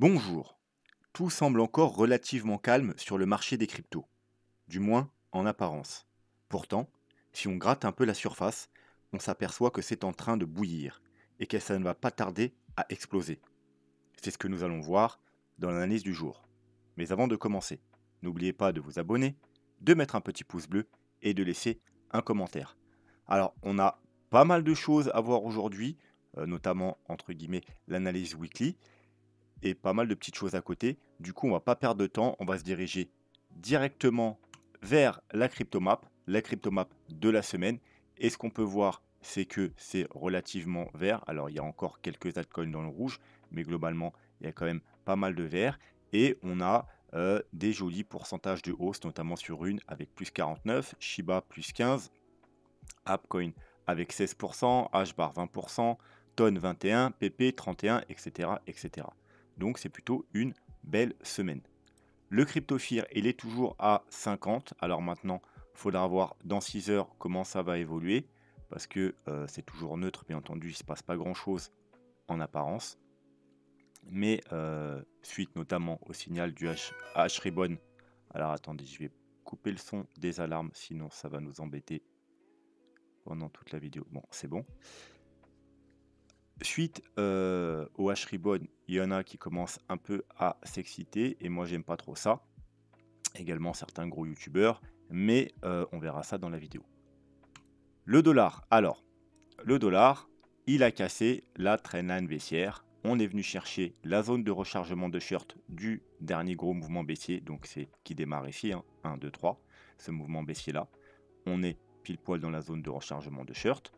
Bonjour. Tout semble encore relativement calme sur le marché des cryptos, du moins en apparence. Pourtant, si on gratte un peu la surface, on s'aperçoit que c'est en train de bouillir et que ça ne va pas tarder à exploser. C'est ce que nous allons voir dans l'analyse du jour. Mais avant de commencer, n'oubliez pas de vous abonner, de mettre un petit pouce bleu et de laisser un commentaire. Alors, on a pas mal de choses à voir aujourd'hui, notamment entre guillemets l'analyse weekly et pas mal de petites choses à côté. Du coup, on va pas perdre de temps, on va se diriger directement vers la cryptomap de la semaine. Et ce qu'on peut voir, c'est que c'est relativement vert. Alors, il y a encore quelques altcoins dans le rouge, mais globalement, il y a quand même pas mal de vert. Et on a des jolis pourcentages de hausse, notamment sur Rune avec plus 49, Shiba plus 15, Appcoin avec 16%, HBAR 20%, Ton 21, PP 31, etc., etc. Donc c'est plutôt une belle semaine. Le CryptoFear, il est toujours à 50. Alors maintenant, il faudra voir dans 6 heures comment ça va évoluer. Parce que c'est toujours neutre, bien entendu, il ne se passe pas grand-chose en apparence. Mais suite notamment au signal du H-Ribbon. Alors attendez, je vais couper le son des alarmes, sinon ça va nous embêter pendant toute la vidéo. Bon, c'est bon. Suite au H-Ribbon, il y en a qui commencent un peu à s'exciter et moi j'aime pas trop ça. Également certains gros youtubeurs, mais on verra ça dans la vidéo. Le dollar, alors, le dollar, il a cassé la trendline baissière. On est venu chercher la zone de rechargement de short du dernier gros mouvement baissier, donc c'est qui démarre ici, hein, 1, 2, 3, ce mouvement baissier là. On est pile poil dans la zone de rechargement de short.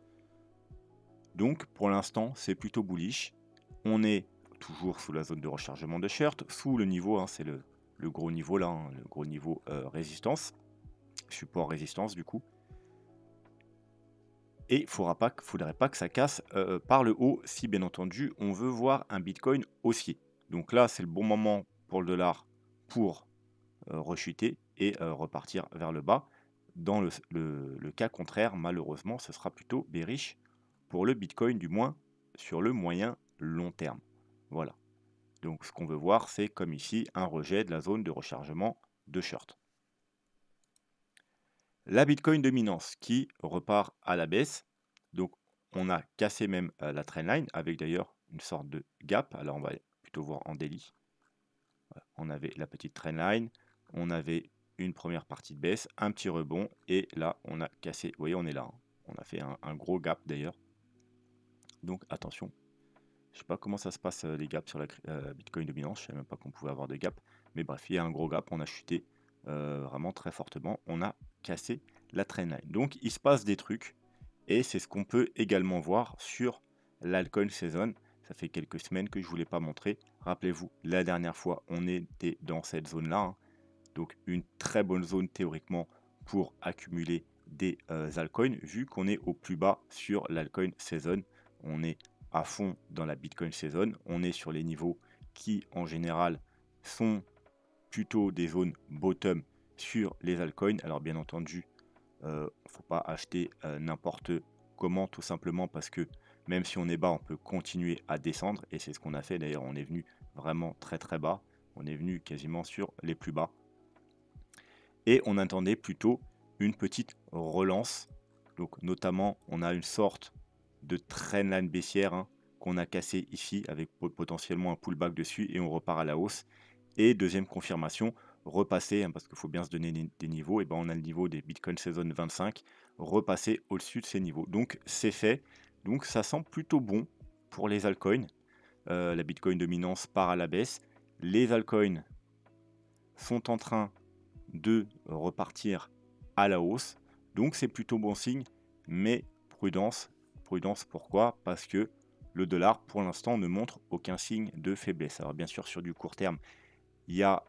Donc pour l'instant, c'est plutôt bullish. On est toujours sous la zone de rechargement de short, sous le niveau, hein, c'est le gros niveau là, hein, le gros niveau résistance, support résistance du coup. Et il ne faudrait pas que ça casse par le haut si bien entendu on veut voir un Bitcoin haussier. Donc là, c'est le bon moment pour le dollar pour rechuter et repartir vers le bas. Dans le cas contraire, malheureusement, ce sera plutôt bearish pour le Bitcoin, du moins sur le moyen long terme. Voilà. Donc ce qu'on veut voir, c'est comme ici, un rejet de la zone de rechargement de short. La Bitcoin dominance qui repart à la baisse. Donc on a cassé même la trendline avec d'ailleurs une sorte de gap. Alors on va plutôt voir en daily. Voilà. On avait la petite trendline, on avait une première partie de baisse, un petit rebond et là on a cassé. Vous voyez, on est là. Hein. On a fait un gros gap d'ailleurs. Donc attention. Je ne sais pas comment ça se passe les gaps sur la Bitcoin dominance. Je ne savais même pas qu'on pouvait avoir des gaps. Mais bref, il y a un gros gap. On a chuté vraiment très fortement. On a cassé la trendline. Donc il se passe des trucs. Et c'est ce qu'on peut également voir sur l'altcoin season. Ça fait quelques semaines que je ne vous l'ai pas montré. Rappelez-vous, la dernière fois, on était dans cette zone-là. Hein. Donc une très bonne zone théoriquement pour accumuler des altcoins, vu qu'on est au plus bas sur l'altcoin season. On est à fond dans la Bitcoin season. On est sur les niveaux qui, en général, sont plutôt des zones bottom sur les altcoins. Alors bien entendu, il ne faut pas acheter n'importe comment, tout simplement parce que même si on est bas, on peut continuer à descendre. Et c'est ce qu'on a fait d'ailleurs. On est venu vraiment très très bas. On est venu quasiment sur les plus bas. Et on attendait plutôt une petite relance. Donc notamment, on a une sorte de trendline baissière hein, qu'on a cassé ici avec potentiellement un pullback dessus et on repart à la hausse. Et deuxième confirmation, repasser, hein, parce qu'il faut bien se donner des niveaux, et ben on a le niveau des Bitcoin Season 25, repasser au-dessus de ces niveaux. Donc c'est fait, donc ça semble plutôt bon pour les altcoins. La Bitcoin dominance part à la baisse. Les altcoins sont en train de repartir à la hausse. Donc c'est plutôt bon signe, mais prudence. Prudence pourquoi? Parce que le dollar pour l'instant ne montre aucun signe de faiblesse. Alors bien sûr sur du court terme, il y a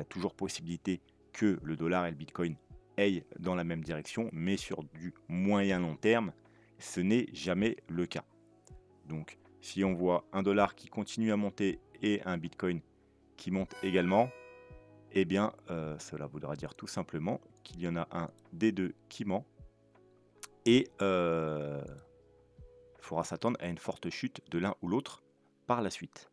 toujours possibilité que le dollar et le Bitcoin aillent dans la même direction, mais sur du moyen long terme, ce n'est jamais le cas. Donc si on voit un dollar qui continue à monter et un Bitcoin qui monte également, eh bien, cela voudra dire tout simplement qu'il y en a un des deux qui ment et il faudra s'attendre à une forte chute de l'un ou l'autre par la suite.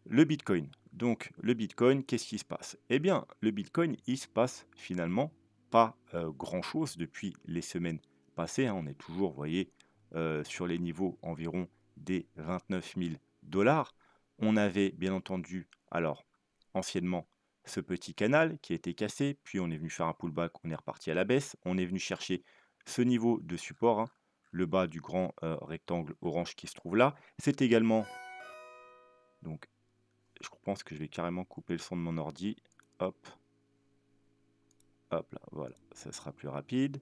le Bitcoin. Donc le Bitcoin, qu'est-ce qui se passe? Eh bien, le Bitcoin, il se passe finalement pas grand-chose depuis les semaines passées, hein. On est toujours, vous voyez, sur les niveaux environ des 29 000 dollars. On avait bien entendu, alors anciennement, ce petit canal qui a été cassé, puis on est venu faire un pullback, on est reparti à la baisse, on est venu chercher ce niveau de support, hein, le bas du grand rectangle orange qui se trouve là. C'est également, donc je pense que je vais carrément couper le son de mon ordi. Hop, hop là, voilà, ça sera plus rapide.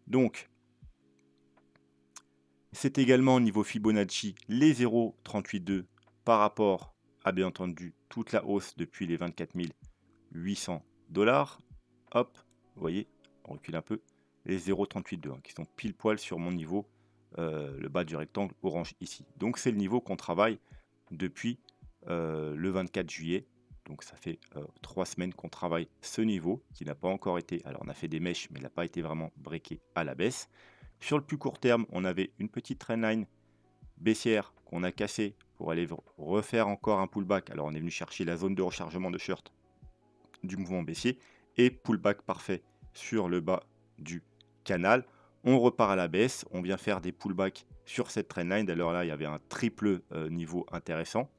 Donc, c'est également au niveau Fibonacci les 0,382 par rapport à, bien entendu, toute la hausse depuis les 24 800 dollars. Hop, vous voyez, on recule un peu, les 0,382 qui sont pile poil sur mon niveau, le bas du rectangle orange ici. Donc c'est le niveau qu'on travaille depuis le 24 juillet. Donc ça fait 3 semaines qu'on travaille ce niveau qui n'a pas encore été, alors on a fait des mèches mais il n'a pas été vraiment breaké à la baisse. Sur le plus court terme, on avait une petite trendline baissière qu'on a cassée pour aller refaire encore un pullback. Alors on est venu chercher la zone de rechargement de short du mouvement baissier et pullback parfait sur le bas du canal. On repart à la baisse, on vient faire des pullbacks sur cette trendline. Alors là, il y avait un triple niveau intéressant,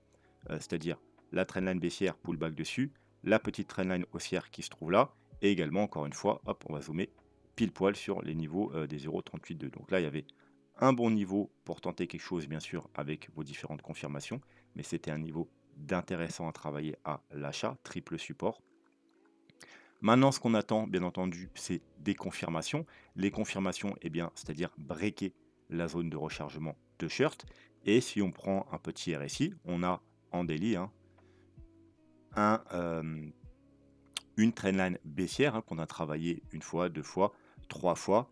c'est-à-dire la trendline baissière, pullback dessus, la petite trendline haussière qui se trouve là, et également, encore une fois, hop, on va zoomer pile poil sur les niveaux des 0,382. Donc là, il y avait un bon niveau pour tenter quelque chose, bien sûr, avec vos différentes confirmations, mais c'était un niveau d'intéressant à travailler à l'achat, triple support. Maintenant, ce qu'on attend, bien entendu, c'est des confirmations. Les confirmations, eh bien, c'est-à-dire breaker la zone de rechargement de short. Et si on prend un petit RSI, on a en daily une trendline baissière qu'on a travaillé une fois, deux fois, trois fois,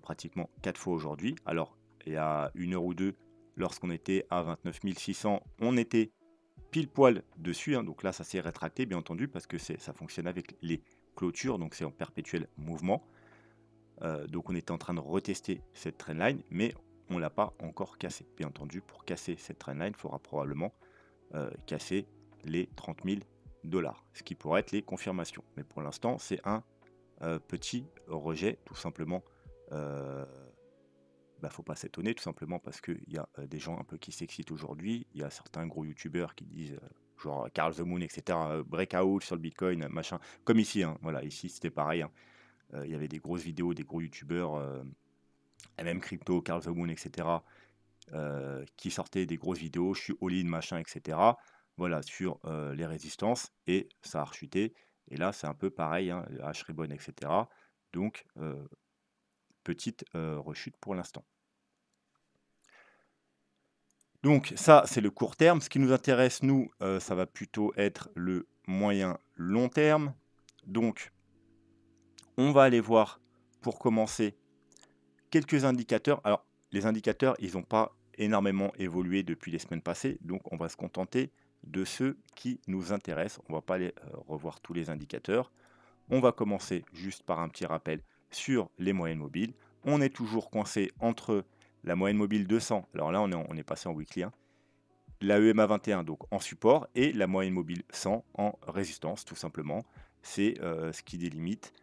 pratiquement quatre fois aujourd'hui. Alors, il y a une heure ou deux, lorsqu'on était à 29 600, on était pile poil dessus, donc là ça s'est rétracté bien entendu parce que ça fonctionne avec les clôtures, donc c'est en perpétuel mouvement. Donc on était en train de retester cette trendline, mais on l'a pas encore cassé. Bien entendu, pour casser cette trendline, il faudra probablement casser les 30 000 dollars, ce qui pourrait être les confirmations. Mais pour l'instant, c'est un petit rejet, tout simplement. Faut pas s'étonner, tout simplement parce qu'il y a des gens un peu qui s'excitent aujourd'hui. Il y a certains gros youtubeurs qui disent, genre Carl the Moon, etc., breakout sur le Bitcoin, machin, comme ici, hein. Voilà, ici c'était pareil, hein. Il y avait des grosses vidéos, des gros youtubeurs, et même crypto, Carl the Moon, etc., qui sortaient des grosses vidéos, je suis all-in, machin, etc., voilà, sur les résistances, et ça a rechuté. Et là, c'est un peu pareil, hein, H-Ribbon, etc. Donc, petite rechute pour l'instant. Donc ça, c'est le court terme. Ce qui nous intéresse, nous, ça va plutôt être le moyen long terme. Donc, on va aller voir, pour commencer, quelques indicateurs. Alors, les indicateurs, ils n'ont pas énormément évolué depuis les semaines passées. Donc, on va se contenter de ceux qui nous intéressent. On ne va pas aller revoir tous les indicateurs. On va commencer juste par un petit rappel sur les moyennes mobiles. On est toujours coincé entre la moyenne mobile 200. Alors là, on est passé en weekly, hein, la EMA 21 donc en support et la moyenne mobile 100 en résistance, tout simplement. C'est ce qui délimite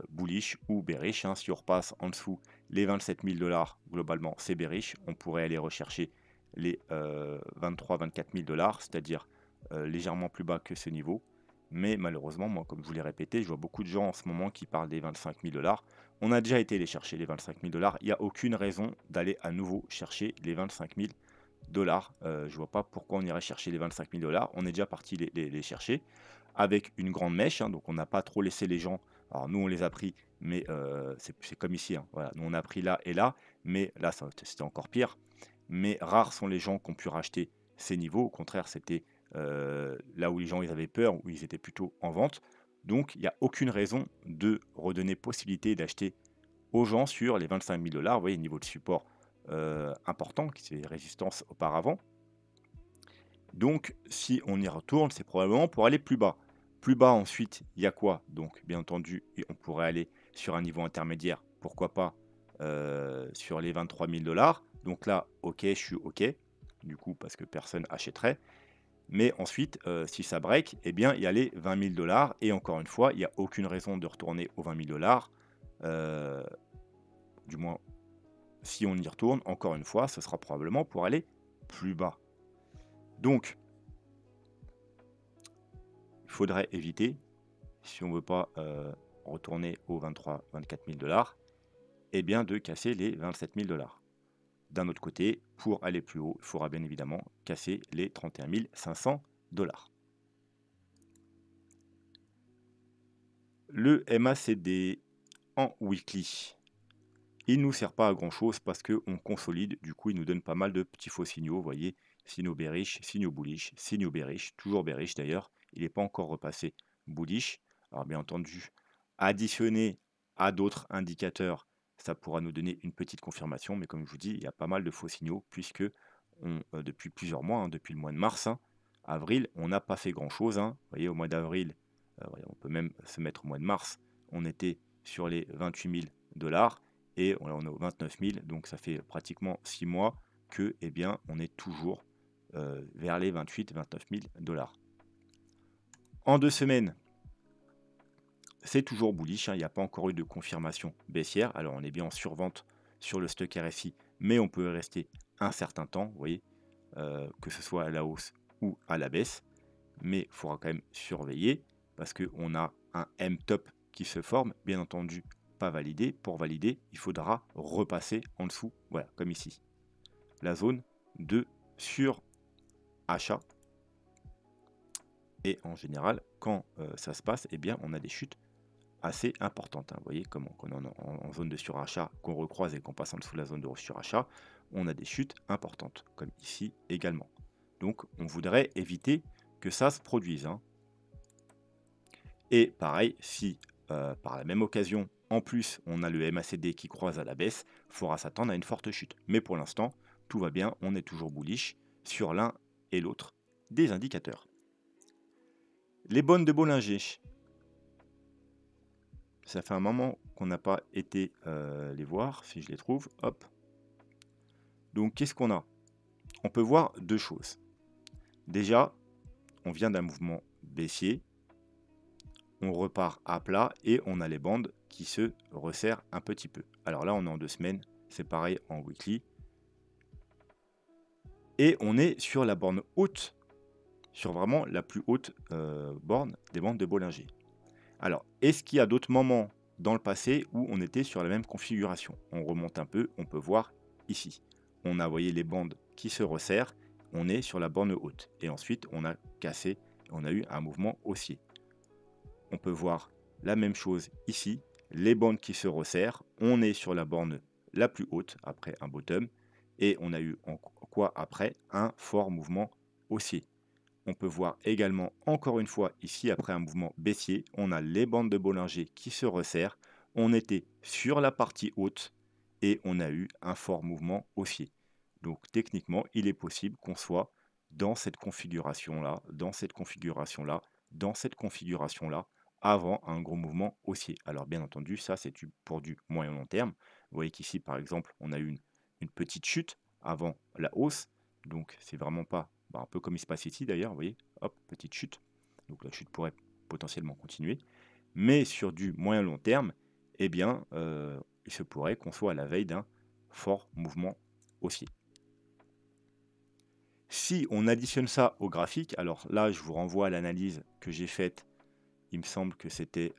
bullish ou bearish, hein. Si on repasse en dessous les 27 000 dollars, globalement c'est bearish. On pourrait aller rechercher les 23-24 000 dollars, c'est-à-dire légèrement plus bas que ce niveau. Mais malheureusement, moi, comme je vous l'ai répété, je vois beaucoup de gens en ce moment qui parlent des 25 000 dollars. On a déjà été les chercher, les 25 000 dollars. Il n'y a aucune raison d'aller à nouveau chercher les 25 000 dollars. Je vois pas pourquoi on irait chercher les 25 000 dollars. On est déjà parti les chercher avec une grande mèche, hein, donc on n'a pas trop laissé les gens. Alors nous, on les a pris, mais c'est comme ici, hein, voilà. Nous, on a pris là et là, mais là, c'était encore pire. Mais rares sont les gens qui ont pu racheter ces niveaux. Au contraire, c'était là où les gens ils avaient peur, où ils étaient plutôt en vente. Donc, il n'y a aucune raison de redonner possibilité d'acheter aux gens sur les 25 000 dollars. Vous voyez, niveau de support important, qui fait résistance auparavant. Donc, si on y retourne, c'est probablement pour aller plus bas. Plus bas, ensuite, il y a quoi? Donc, bien entendu, on pourrait aller sur un niveau intermédiaire, pourquoi pas sur les 23 000 dollars. Donc là, ok, je suis ok, du coup, parce que personne achèterait. Mais ensuite, si ça break, eh bien, il y a les 20 000 $ et encore une fois, il n'y a aucune raison de retourner aux 20 000 $, heu, du moins si on y retourne, encore une fois, ce sera probablement pour aller plus bas. Donc, il faudrait éviter, si on ne veut pas, retourner aux 23-24 000 $, eh bien, de casser les 27 000 $. D'un autre côté, pour aller plus haut, il faudra bien évidemment casser les 31 500 $. Le MACD en weekly, il ne nous sert pas à grand chose parce qu'on consolide, du coup il nous donne pas mal de petits faux signaux, vous voyez, signaux bearish, signaux bullish, signaux bearish, toujours bearish d'ailleurs, il n'est pas encore repassé bullish. Alors bien entendu, additionné à d'autres indicateurs, ça pourra nous donner une petite confirmation, mais comme je vous dis, il y a pas mal de faux signaux puisque depuis plusieurs mois, hein, depuis le mois de mars, hein, avril, on n'a pas fait grand chose. Hein. Vous voyez, au mois d'avril, on peut même se mettre au mois de mars, on était sur les 28 000 $ et on est aux 29 000, donc ça fait pratiquement 6 mois que, eh bien, on est toujours vers les 28-29 000 $. En 2 semaines, c'est toujours bullish, hein, il n'y a pas encore eu de confirmation baissière. Alors on est bien en survente sur le stock RSI, mais on peut y rester un certain temps, vous voyez, que ce soit à la hausse ou à la baisse. Mais il faudra quand même surveiller parce qu'on a un M-top qui se forme, bien entendu pas validé. Pour valider, il faudra repasser en dessous, voilà, comme ici, la zone de surachat. Et en général, quand ça se passe, eh bien, on a des chutes assez importantes. Hein. Vous voyez, comment quand on est en zone de surachat, qu'on recroise et qu'on passe en dessous de la zone de surachat, on a des chutes importantes, comme ici également. Donc, on voudrait éviter que ça se produise. Hein. Et pareil, si par la même occasion, en plus, on a le MACD qui croise à la baisse, il faudra s'attendre à une forte chute. Mais pour l'instant, tout va bien, on est toujours bullish sur l'un et l'autre des indicateurs. Les bonnes de Bollinger. Ça fait un moment qu'on n'a pas été les voir, si je les trouve. Hop. Donc, qu'est-ce qu'on a? On peut voir deux choses. Déjà, on vient d'un mouvement baissier. On repart à plat et on a les bandes qui se resserrent un petit peu. Alors là, on est en 2 semaines, c'est pareil en weekly. Et on est sur la borne haute, sur vraiment la plus haute borne des bandes de Bollinger. Alors, est-ce qu'il y a d'autres moments dans le passé où on était sur la même configuration? On remonte un peu, on peut voir ici. On a, voyé les bandes qui se resserrent, on est sur la borne haute. Et ensuite, on a cassé, on a eu un mouvement haussier. On peut voir la même chose ici, les bandes qui se resserrent, on est sur la borne la plus haute après un bottom, et on a eu quoi après? Un fort mouvement haussier. On peut voir également encore une fois ici après un mouvement baissier, on a les bandes de Bollinger qui se resserrent, on était sur la partie haute et on a eu un fort mouvement haussier. Donc techniquement, il est possible qu'on soit dans cette configuration-là, dans cette configuration-là, dans cette configuration-là, avant un gros mouvement haussier. Alors bien entendu, ça c'est pour du moyen long terme. Vous voyez qu'ici par exemple, on a eu une petite chute avant la hausse, donc c'est vraiment pas, un peu comme il se passe ici d'ailleurs, vous voyez, hop, petite chute. Donc la chute pourrait potentiellement continuer. Mais sur du moyen long terme, eh bien, il se pourrait qu'on soit à la veille d'un fort mouvement haussier. Si on additionne ça au graphique, alors là, je vous renvoie à l'analyse que j'ai faite. Il me semble que c'était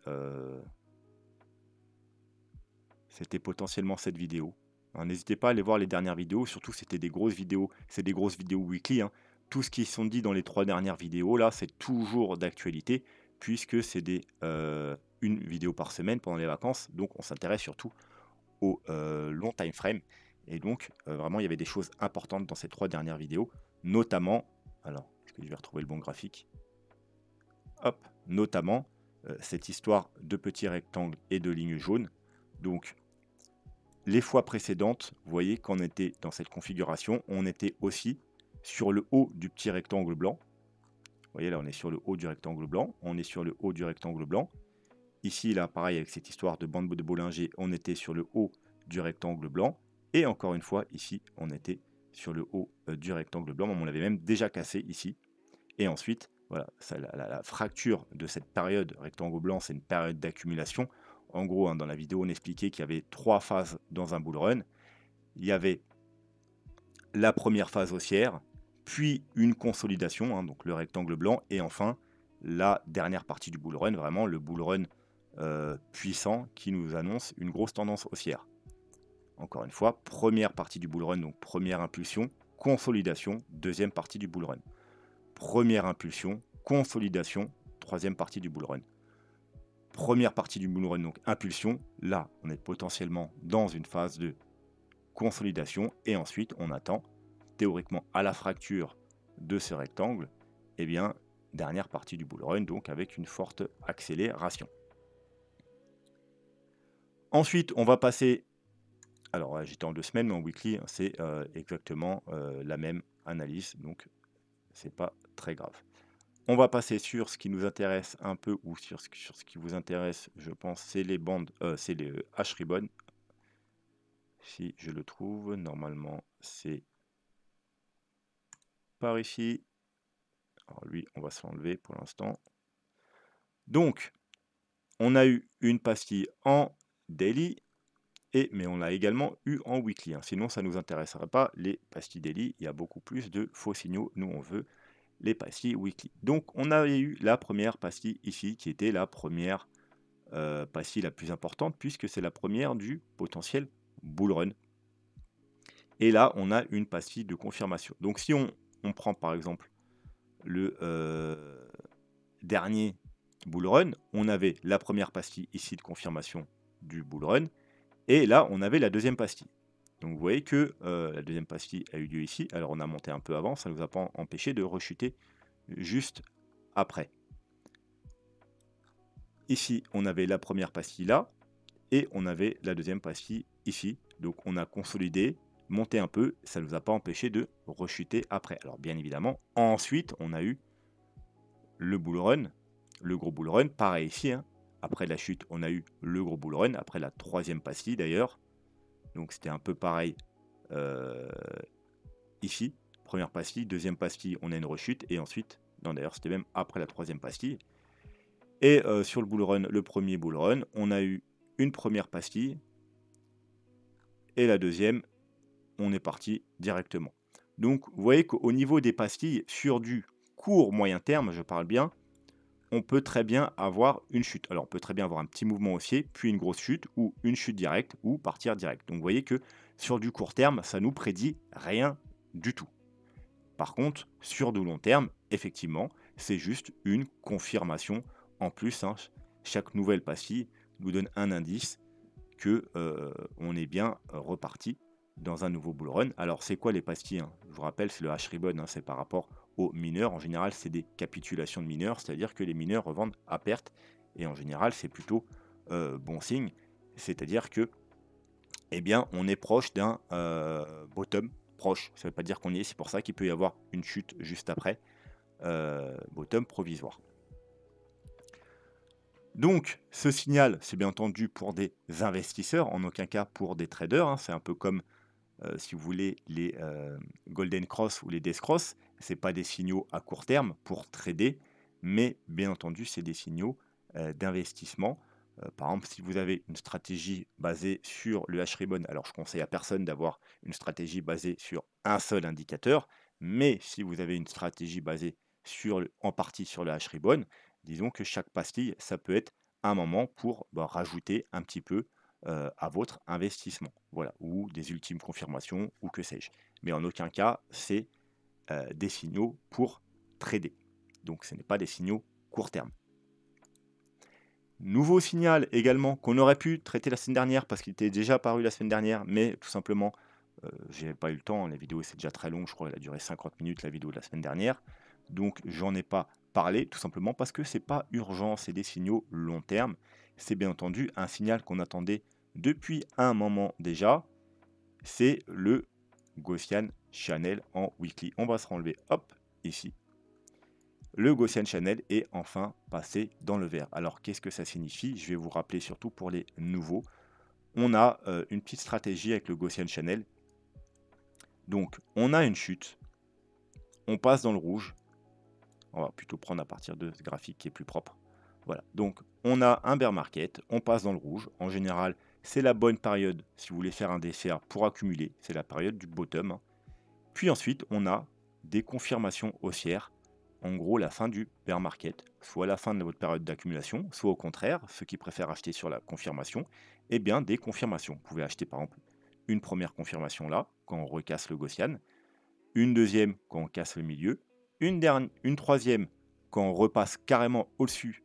potentiellement cette vidéo. Hein, n'hésitez pas à aller voir les dernières vidéos, surtout c'était des grosses vidéos, c'est des grosses vidéos weekly. Hein. Tout ce qui sont dit dans les 3 dernières vidéos, là, c'est toujours d'actualité, puisque c'est une vidéo par semaine pendant les vacances, donc on s'intéresse surtout au long time frame. Et donc, vraiment, il y avait des choses importantes dans ces 3 dernières vidéos, notamment, alors, est-ce que je vais retrouver le bon graphique? Hop, notamment, cette histoire de petits rectangles et de lignes jaunes. Donc, les fois précédentes, vous voyez qu'on était dans cette configuration, on était aussi sur le haut du petit rectangle blanc. Vous voyez, là, on est sur le haut du rectangle blanc, on est sur le haut du rectangle blanc. Ici, là, pareil, avec cette histoire de bande de Bollinger, on était sur le haut du rectangle blanc. Et encore une fois, ici, on était sur le haut du rectangle blanc. On l'avait même déjà cassé ici. Et ensuite, voilà, la fracture de cette période rectangle blanc, c'est une période d'accumulation. En gros, hein, dans la vidéo, on expliquait qu'il y avait 3 phases dans un bull run. Il y avait la première phase haussière, puis une consolidation, hein, donc le rectangle blanc, et enfin la dernière partie du bull run, vraiment le bull run puissant qui nous annonce une grosse tendance haussière. Encore une fois, première partie du bull run, donc première impulsion, consolidation, deuxième partie du bull run. Première impulsion, consolidation, troisième partie du bull run. Première partie du bull run, donc impulsion, là on est potentiellement dans une phase de consolidation et ensuite on attend théoriquement à la fracture de ce rectangle, et bien dernière partie du bull run, donc avec une forte accélération. Ensuite on va passer, alors j'étais en 2 semaines mais en weekly c'est exactement la même analyse, donc c'est pas très grave. On va passer sur ce qui nous intéresse un peu, ou sur ce qui vous intéresse, je pense, c'est les bandes, c'est les H-ribbon. Si je le trouve, normalement c'est par ici. Alors lui, on va se l'enlever pour l'instant. Donc, on a eu une pastille en daily, mais on l'a également eu en weekly. Hein. Sinon, ça ne nous intéresserait pas les pastilles daily. Il y a beaucoup plus de faux signaux. Nous, on veut les pastilles weekly. Donc, on avait eu la première pastille ici, qui était la première pastille la plus importante, puisque c'est la première du potentiel bull run. Et là, on a une pastille de confirmation. Donc, si on prend par exemple le dernier bull run, on avait la première pastille ici de confirmation du bull run, et là, on avait la deuxième pastille. Donc, vous voyez que la deuxième pastille a eu lieu ici. Alors, on a monté un peu avant, ça ne nous a pas empêché de rechuter juste après. Ici, on avait la première pastille là, et on avait la deuxième pastille ici. Donc, on a consolidé, monté un peu, ça ne nous a pas empêché de rechuter après. Alors, bien évidemment, ensuite, on a eu le bull run, le gros bull run, pareil ici, hein. Après la chute, on a eu le gros bull run, après la troisième pastille d'ailleurs. Donc c'était un peu pareil ici. Première pastille, deuxième pastille, on a une rechute, et ensuite, non d'ailleurs c'était même après la troisième pastille. Et sur le bull run, le premier bull run, on a eu une première pastille, et la deuxième, on est parti directement. Donc vous voyez qu'au niveau des pastilles, sur du court moyen terme, je parle bien, on peut très bien avoir une chute. Alors, on peut très bien avoir un petit mouvement haussier, puis une grosse chute, ou une chute directe, ou partir direct. Donc, vous voyez que sur du court terme, ça nous prédit rien du tout. Par contre, sur du long terme, effectivement, c'est juste une confirmation en plus. Hein. Chaque nouvelle pastille nous donne un indice que on est bien reparti dans un nouveau bull run. Alors, c'est quoi les pastilles, hein? Je vous rappelle, c'est le H-ribbon, hein, c'est par rapport aux mineurs. En général, c'est des capitulations de mineurs, c'est-à-dire que les mineurs revendent à perte. Et en général, c'est plutôt bon signe. C'est-à-dire que, eh bien, on est proche d'un bottom, proche. Ça ne veut pas dire qu'on y est, c'est pour ça qu'il peut y avoir une chute juste après. Bottom provisoire. Donc, ce signal, c'est bien entendu pour des investisseurs, en aucun cas pour des traders. Hein. C'est un peu comme, si vous voulez, les Golden Cross ou les Death Cross. Ce n'est pas des signaux à court terme pour trader, mais bien entendu, c'est des signaux d'investissement. Par exemple, si vous avez une stratégie basée sur le H-ribbon, alors je conseille à personne d'avoir une stratégie basée sur un seul indicateur, mais si vous avez une stratégie basée en partie sur le H-ribbon, disons que chaque pastille, ça peut être un moment pour rajouter un petit peu à votre investissement, voilà, ou des ultimes confirmations, ou que sais-je. Mais en aucun cas, c'est des signaux pour trader. Donc ce n'est pas des signaux court terme. Nouveau signal également qu'on aurait pu traiter la semaine dernière parce qu'il était déjà apparu la semaine dernière, mais tout simplement, j'ai pas eu le temps. La vidéo c'est déjà très longue, je crois qu'elle a duré 50 minutes la vidéo de la semaine dernière. Donc j'en ai pas parlé tout simplement parce que c'est pas urgent, c'est des signaux long terme. C'est bien entendu un signal qu'on attendait depuis un moment déjà. C'est le Gaussian Channel en weekly. On va se renlever, hop, ici. Le Gaussian Channel est enfin passé dans le vert. Alors qu'est-ce que ça signifie? Je vais vous rappeler surtout pour les nouveaux. On a une petite stratégie avec le Gaussian Channel. Donc on a une chute, on passe dans le rouge. On va plutôt prendre à partir de ce graphique qui est plus propre. Voilà, donc on a un bear market, on passe dans le rouge. En général, c'est la bonne période si vous voulez faire un DCA pour accumuler. C'est la période du bottom, hein. Puis ensuite, on a des confirmations haussières. En gros, la fin du bear market, soit la fin de votre période d'accumulation, soit au contraire, ceux qui préfèrent acheter sur la confirmation, eh bien des confirmations. Vous pouvez acheter par exemple une première confirmation là, quand on recasse le Gaussian, une deuxième quand on casse le milieu, une troisième quand on repasse carrément au-dessus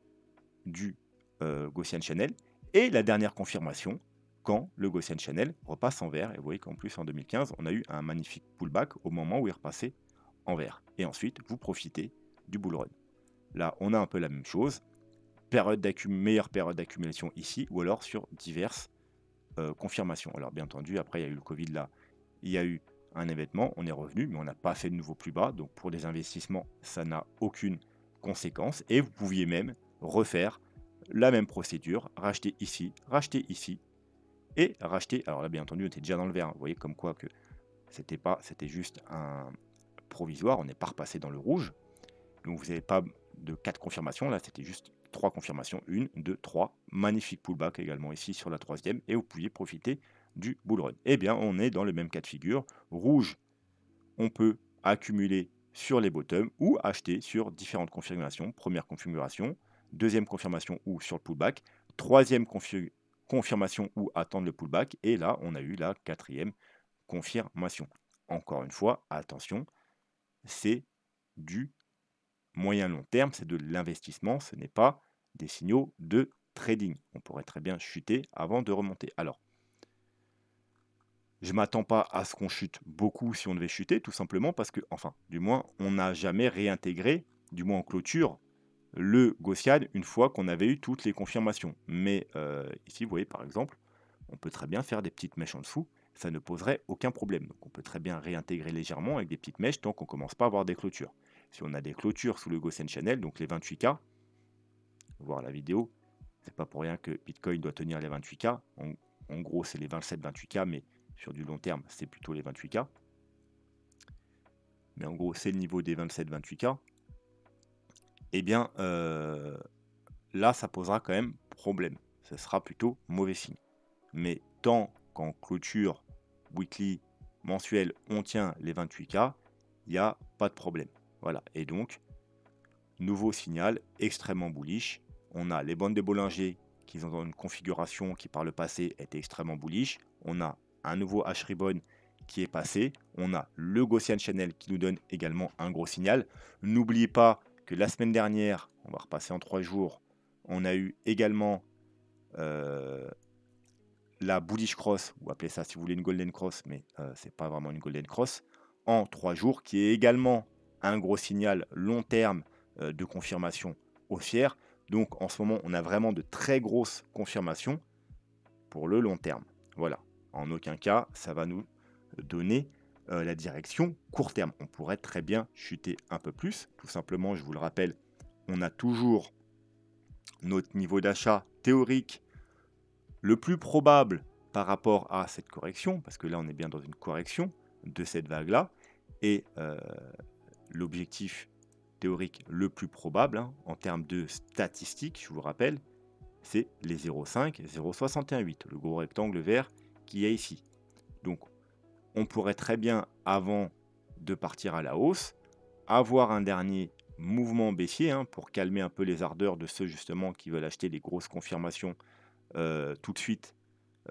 du Gaussian Channel, et la dernière confirmation quand le Gaussian Channel repasse en vert. Et vous voyez qu'en plus en 2015, on a eu un magnifique pullback au moment où il repassait en vert. Et ensuite, vous profitez du bull run. Là, on a un peu la même chose. Meilleure période d'accumulation ici, ou alors sur diverses confirmations. Alors bien entendu, après il y a eu le Covid là, il y a eu un événement, on est revenu, mais on n'a pas fait de nouveau plus bas. Donc pour des investissements, ça n'a aucune conséquence. Et vous pouviez même refaire la même procédure, racheter ici, et racheter. Alors là, bien entendu, on était déjà dans le vert. Vous voyez comme quoi que c'était juste un provisoire. On n'est pas repassé dans le rouge. Donc vous n'avez pas de 4 confirmations. Là, c'était juste 3 confirmations. 1, 2, 3. Magnifique pullback également ici sur la troisième. Et vous pouviez profiter du bull run. Eh bien, on est dans le même cas de figure. Rouge, on peut accumuler sur les bottoms ou acheter sur différentes configurations. Première configuration, deuxième confirmation ou sur le pullback, troisième confirmation ou attendre le pullback. Et là, on a eu la quatrième confirmation. Encore une fois, attention, c'est du moyen long terme, c'est de l'investissement, ce n'est pas des signaux de trading. On pourrait très bien chuter avant de remonter. Alors, je ne m'attends pas à ce qu'on chute beaucoup si on devait chuter, tout simplement parce que, enfin, du moins, on n'a jamais réintégré, du moins en clôture, le Gaussian une fois qu'on avait eu toutes les confirmations. Mais ici, vous voyez, par exemple, on peut très bien faire des petites mèches en dessous, ça ne poserait aucun problème. Donc on peut très bien réintégrer légèrement avec des petites mèches tant qu'on ne commence pas à avoir des clôtures. Si on a des clôtures sous le Gaussian Channel, donc les 28K, voir la vidéo, c'est pas pour rien que Bitcoin doit tenir les 28K. En gros, c'est les 27-28K, mais sur du long terme, c'est plutôt les 28K. Mais en gros, c'est le niveau des 27-28K. Eh bien, là, ça posera quand même problème. Ce sera plutôt mauvais signe. Mais tant qu'en clôture weekly, mensuel, on tient les 28K, il n'y a pas de problème. Voilà. Et donc, nouveau signal extrêmement bullish. On a les bandes de Bollinger qui sont dans une configuration qui par le passé était extrêmement bullish. On a un nouveau H-Ribbon qui est passé. On a le Gaussian Channel qui nous donne également un gros signal. N'oubliez pas que la semaine dernière, on va repasser en 3 jours, on a eu également la bullish cross, ou appelez ça si vous voulez une golden cross, mais c'est pas vraiment une golden cross, en 3 jours, qui est également un gros signal long terme de confirmation haussière. Donc en ce moment, on a vraiment de très grosses confirmations pour le long terme. Voilà. En aucun cas, ça va nous donner la direction court terme. On pourrait très bien chuter un peu plus. Tout simplement, je vous le rappelle, on a toujours notre niveau d'achat théorique le plus probable par rapport à cette correction, parce que là, on est bien dans une correction de cette vague-là, et l'objectif théorique le plus probable, hein, en termes de statistiques, je vous rappelle, c'est les 0,5, 0,618, le gros rectangle vert qui est ici. Donc, on pourrait très bien, avant de partir à la hausse, avoir un dernier mouvement baissier, hein, pour calmer un peu les ardeurs de ceux justement qui veulent acheter les grosses confirmations tout de suite,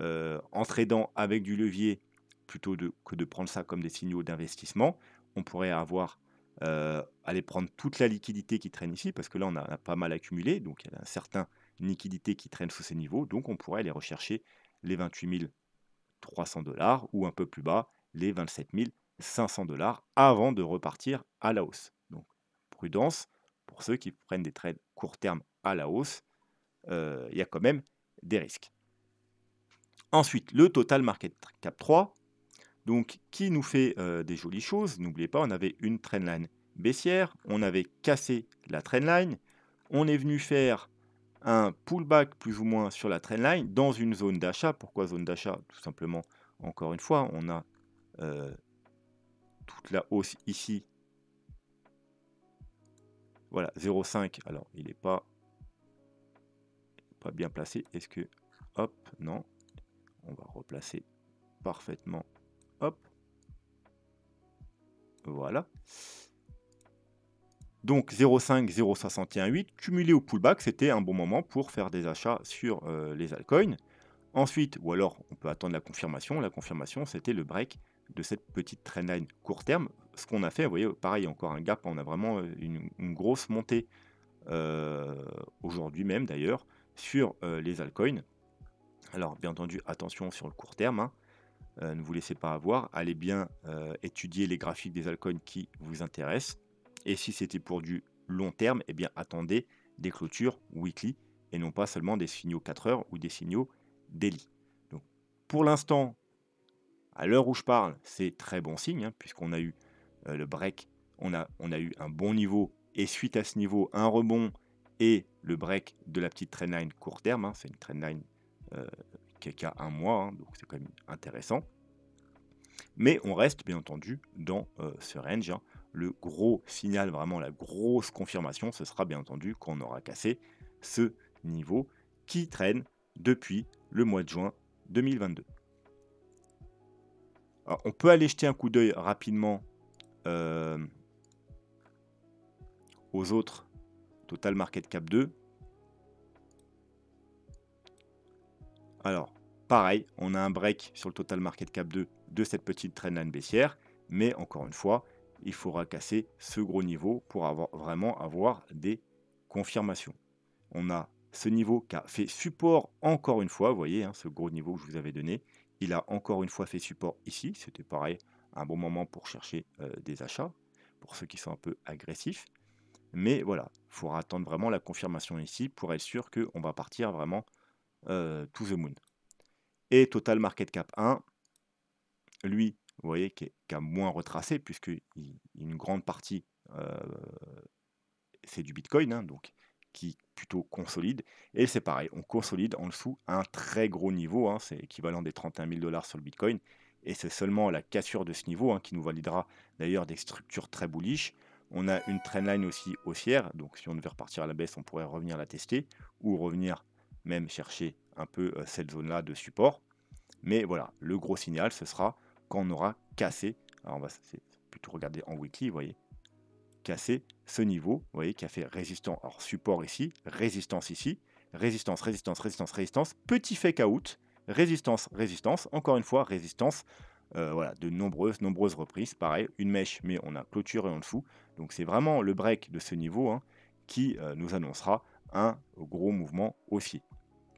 en tradant avec du levier plutôt que de prendre ça comme des signaux d'investissement. On pourrait aller prendre toute la liquidité qui traîne ici, parce que là on a pas mal accumulé, donc il y a un certain liquidité qui traîne sous ces niveaux, donc on pourrait aller rechercher les 28 300 $ ou un peu plus bas, les 27 500 $ avant de repartir à la hausse. Donc prudence, pour ceux qui prennent des trades court terme à la hausse, il y a quand même des risques. Ensuite, le total market cap 3, donc qui nous fait des jolies choses. N'oubliez pas, on avait une trendline baissière, on avait cassé la trendline, on est venu faire un pullback plus ou moins sur la trendline dans une zone d'achat. Pourquoi zone d'achat? Tout simplement, encore une fois, on a toute la hausse ici Voilà, 0,5. Alors, il n'est pas bien placé. Est-ce que... Hop, non. On va replacer parfaitement. Hop. Voilà. Donc 0,5, 0,618, cumulé au pullback, c'était un bon moment pour faire des achats sur les altcoins. Ensuite, ou alors on peut attendre la confirmation. La confirmation, c'était le break de cette petite trendline court terme. Ce qu'on a fait, vous voyez, pareil, encore un gap, on a vraiment une grosse montée aujourd'hui même d'ailleurs sur les altcoins. Alors bien entendu, attention sur le court terme, hein. Ne vous laissez pas avoir, allez bien étudier les graphiques des altcoins qui vous intéressent. Et si c'était pour du long terme, eh bien attendez des clôtures weekly et non pas seulement des signaux 4 heures ou des signaux daily. Donc pour l'instant, à l'heure où je parle, c'est très bon signe, hein, puisqu'on a eu le break, on a eu un bon niveau et suite à ce niveau, un rebond et le break de la petite trendline court terme, hein. C'est une trendline qui a un mois, hein, donc c'est quand même intéressant. Mais on reste bien entendu dans ce range, hein. Le gros signal, vraiment la grosse confirmation, ce sera bien entendu qu'on aura cassé ce niveau qui traîne depuis le mois de juin 2022. Alors, on peut aller jeter un coup d'œil rapidement aux autres Total Market Cap 2. Alors, pareil, on a un break sur le Total Market Cap 2 de cette petite trendline baissière, mais encore une fois, il faudra casser ce gros niveau pour vraiment avoir des confirmations. On a ce niveau qui a fait support encore une fois, vous voyez, hein, ce gros niveau que je vous avais donné, il a encore une fois fait support ici, c'était pareil, un bon moment pour chercher des achats, pour ceux qui sont un peu agressifs. Mais voilà, il faudra attendre vraiment la confirmation ici pour être sûr qu'on va partir vraiment to the moon. Et Total Market Cap 1, lui, vous voyez, qui a moins retracé, puisque une grande partie, c'est du Bitcoin, hein, donc qui plutôt consolide. Et c'est pareil, on consolide en dessous un très gros niveau, hein, c'est équivalent des 31 000 $ sur le Bitcoin. Et c'est seulement la cassure de ce niveau, hein, qui nous validera d'ailleurs des structures très bullish. On a une trendline aussi haussière, donc si on devait repartir à la baisse, on pourrait revenir la tester, ou revenir même chercher un peu cette zone-là de support. Mais voilà, le gros signal, ce sera quand on aura cassé, alors on va plutôt regarder en weekly, vous voyez, cassé ce niveau, vous voyez, qui a fait résistant, alors support ici, résistance ici, résistance, résistance, résistance, résistance, petit fake out, résistance, résistance, encore une fois, résistance, voilà, de nombreuses reprises, pareil, une mèche, mais on a clôturé en dessous, donc c'est vraiment le break de ce niveau, hein, qui nous annoncera un gros mouvement haussier.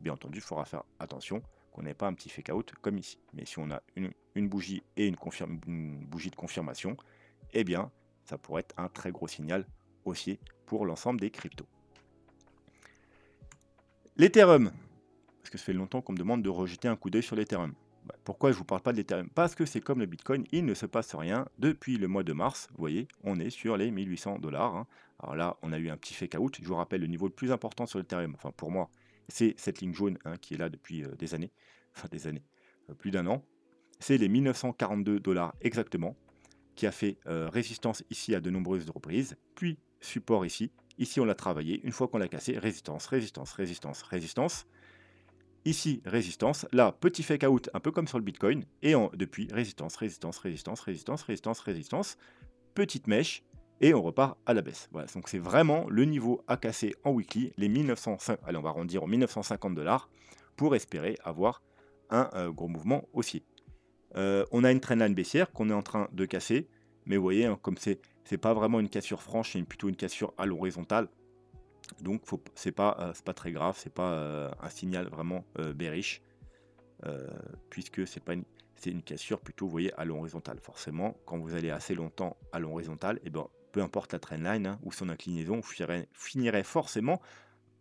Bien entendu, il faudra faire attention qu'on n'ait pas un petit fake out comme ici. Mais si on a une bougie et une bougie de confirmation, eh bien, ça pourrait être un très gros signal haussier pour l'ensemble des cryptos. L'Ethereum, parce que ça fait longtemps qu'on me demande de rejeter un coup d'œil sur l'Ethereum. Pourquoi je ne vous parle pas de l'Ethereum? Parce que c'est comme le Bitcoin, il ne se passe rien depuis le mois de mars. Vous voyez, on est sur les 1800 $. Hein. Alors là, on a eu un petit fake out. Je vous rappelle, le niveau le plus important sur l'Ethereum, enfin pour moi, c'est cette ligne jaune, hein, qui est là depuis des années, enfin des années, plus d'un an. C'est les 1942 $ exactement, qui a fait résistance ici à de nombreuses reprises, puis support ici. Ici, on l'a travaillé. Une fois qu'on l'a cassé, résistance, résistance, résistance, résistance. Ici, résistance. Là, petit fake out, un peu comme sur le Bitcoin. Et depuis, résistance, résistance, résistance, résistance, résistance, résistance. Petite mèche. Et on repart à la baisse. Voilà, donc c'est vraiment le niveau à casser en weekly, les 1905, allez, on va arrondir aux 1950 $, pour espérer avoir un gros mouvement haussier. On a une trendline baissière qu'on est en train de casser, mais vous voyez, hein, comme c'est pas vraiment une cassure franche, c'est plutôt une cassure à l'horizontale. Donc c'est pas très grave, c'est pas un signal vraiment bearish, puisque c'est une cassure plutôt, vous voyez, à l'horizontale. Forcément, quand vous allez assez longtemps à l'horizontale, et ben peu importe la trendline, hein, ou son inclinaison, vous finirez forcément